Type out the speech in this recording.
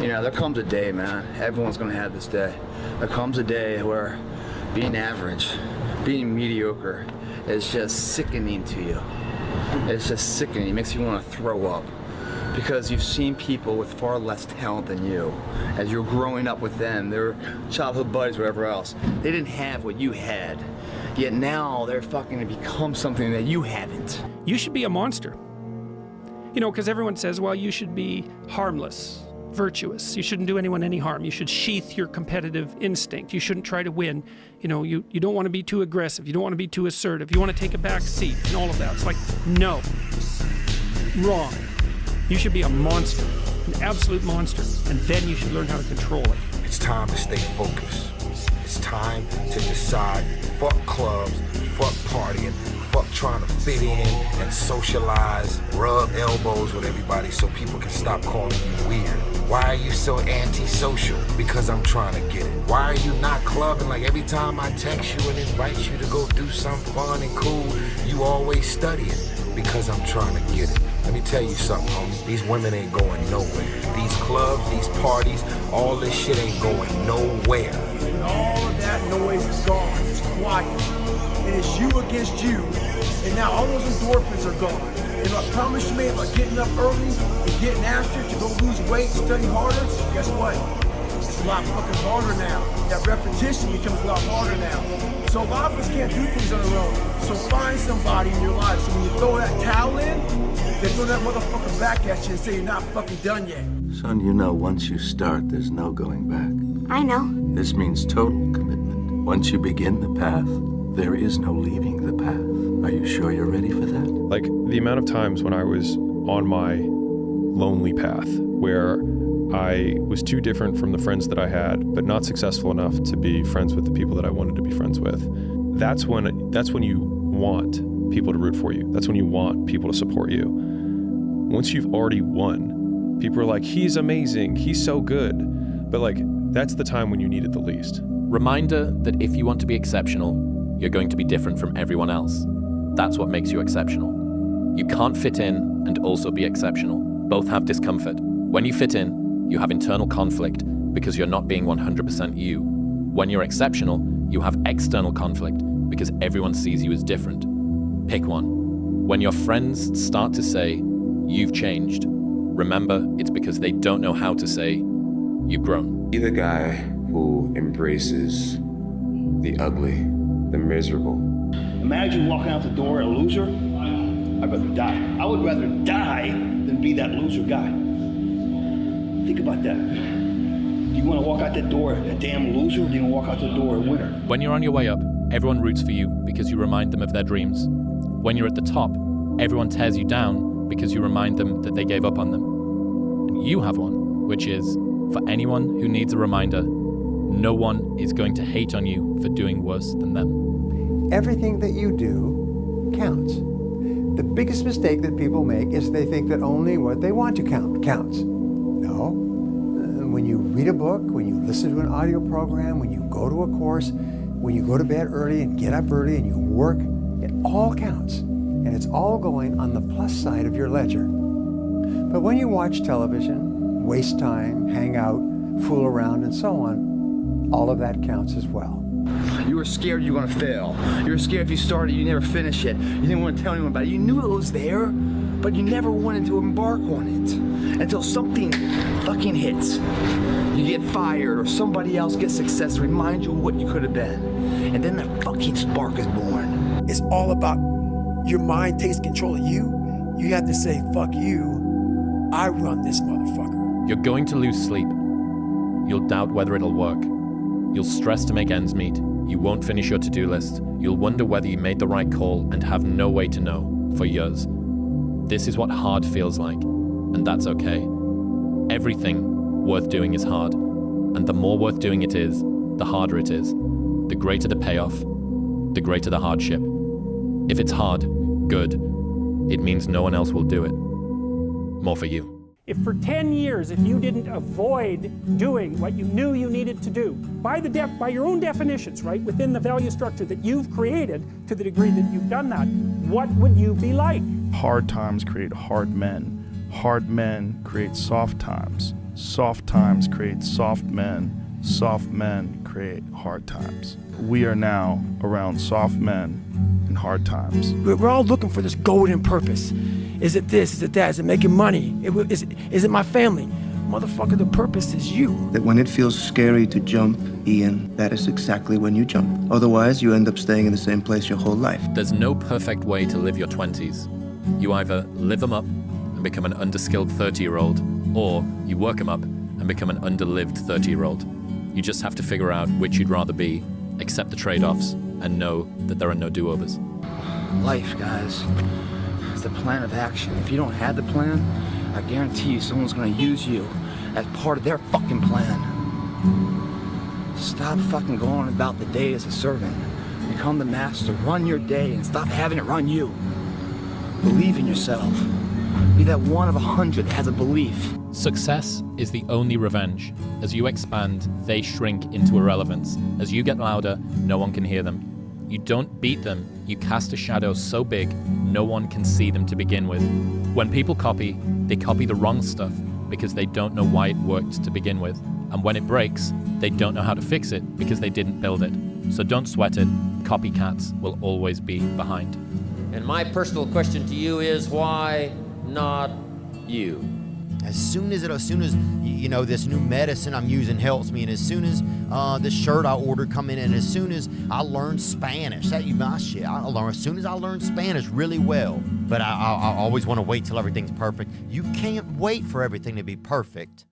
You know, there comes a day, man, everyone's gonna have this day. There comes a day where being average, being mediocre is just sickening to you. It's just sickening, it makes you wanna throw up. Because you've seen people with far less talent than you. As you're growing up with them, their childhood buddies, whatever else, they didn't have what you had. Yet now they're fucking to become something that you haven't. You should be a monster. You know, because everyone says, well, you should be harmless, virtuous. You shouldn't do anyone any harm. You should sheath your competitive instinct. You shouldn't try to win. You know, you don't want to be too aggressive. You don't want to be too assertive. You want to take a back seat and all of that. It's like, no, wrong. You should be a monster, an absolute monster, and then you should learn how to control it. It's time to stay focused. It's time to decide, fuck clubs, fuck partying, fuck trying to fit in and socialize, rub elbows with everybody so people can stop calling you weird. Why are you so antisocial? Because I'm trying to get it. Why are you not clubbing? Like every time I text you and invite you to go do something fun and cool, you always studying. Because I'm trying to get it. Let me tell you something, homie. These women ain't going nowhere. These clubs, these parties, all this shit ain't going nowhere. And all of that noise is gone. It's quiet. And it's you against you. And now all those endorphins are gone. And I promise you, man, by getting up early and getting after it to go lose weight and study harder, guess what? It's a lot fucking harder now. That repetition becomes a lot harder now. So a lot of us can't do things on our own. So find somebody in your life. So when you throw that towel in, they throw that motherfucker back at you and say you're not fucking done yet. Son, you know once you start, there's no going back. I know. This means total commitment. Once you begin the path, there is no leaving the path. Are you sure you're ready for that? Like the amount of times when I was on my lonely path where I was too different from the friends that I had, but not successful enough to be friends with the people that I wanted to be friends with. That's when you want people to root for you. That's when you want people to support you. Once you've already won, people are like, he's amazing, he's so good. But like, that's the time when you need it the least. Reminder that if you want to be exceptional, you're going to be different from everyone else. That's what makes you exceptional. You can't fit in and also be exceptional. Both have discomfort. When you fit in, you have internal conflict because you're not being 100% you. When you're exceptional, you have external conflict because everyone sees you as different. Pick one. When your friends start to say, you've changed, remember it's because they don't know how to say, you've grown. Be the guy who embraces the ugly, the miserable. Imagine walking out the door a loser. I'd rather die. I would rather die than be that loser guy. Think about that. Do you want to walk out that door a damn loser, or do you want to walk out the door a winner? When you're on your way up, everyone roots for you because you remind them of their dreams. When you're at the top, everyone tears you down because you remind them that they gave up on them. And you have one, which is, for anyone who needs a reminder, no one is going to hate on you for doing worse than them. Everything that you do counts. The biggest mistake that people make is they think that only what they want to count counts. No. When you read a book, when you listen to an audio program, when you go to a course, when you go to bed early and get up early and you work, it all counts. And it's all going on the plus side of your ledger. But when you watch television, waste time, hang out, fool around, and so on, all of that counts as well. You were scared you were gonna fail. You were scared if you started, you never finish it. You didn't want to tell anyone about it. You knew it was there, but you never wanted to embark on it until something fucking hits. You get fired or somebody else gets success, remind you of what you could have been. And then the fucking spark is born. It's all about your mind takes control of you. You have to say, fuck you, I run this motherfucker. You're going to lose sleep. You'll doubt whether it'll work. You'll stress to make ends meet. You won't finish your to-do list. You'll wonder whether you made the right call and have no way to know for years. This is what hard feels like, and that's okay. Everything worth doing is hard, and the more worth doing it is, the harder it is. The greater the payoff, the greater the hardship. If it's hard, good. It means no one else will do it. More for you. If for 10 years, if you didn't avoid doing what you knew you needed to do, by your own definitions, right, within the value structure that you've created, to the degree that you've done that, what would you be like? Hard times create hard men. Hard men create soft times. soft times create soft men create hard times. We are now around soft men and hard times. We're all looking for this golden purpose. Is it this? Is it that? Is it making money? Is it my family? Motherfucker, the purpose is you. That when it feels scary to jump, Ian, that is exactly when you jump. Otherwise, you end up staying in the same place your whole life. There's no perfect way to live your 20s. You either live them up and become an underskilled 30-year-old, or you work them up and become an underlived 30-year-old. You just have to figure out which you'd rather be, accept the trade-offs, and know that there are no do-overs. Life, guys, is the plan of action. If you don't have the plan, I guarantee you someone's gonna use you as part of their fucking plan. Stop fucking going about the day as a servant. Become the master. Run your day and stop having it run you. Believe in yourself. Be that one of 100 that has a belief. Success is the only revenge. As you expand, they shrink into irrelevance. As you get louder, no one can hear them. You don't beat them, you cast a shadow so big, no one can see them to begin with. When people copy, they copy the wrong stuff because they don't know why it worked to begin with. And when it breaks, they don't know how to fix it because they didn't build it. So don't sweat it, copycats will always be behind. And my personal question to you is, why not you? As soon as you know, this new medicine I'm using helps me, and as soon as this shirt I ordered come in, and as soon as I learned Spanish, that you my shit. As soon as I learned Spanish really well, but I always want to wait till everything's perfect. You can't wait for everything to be perfect.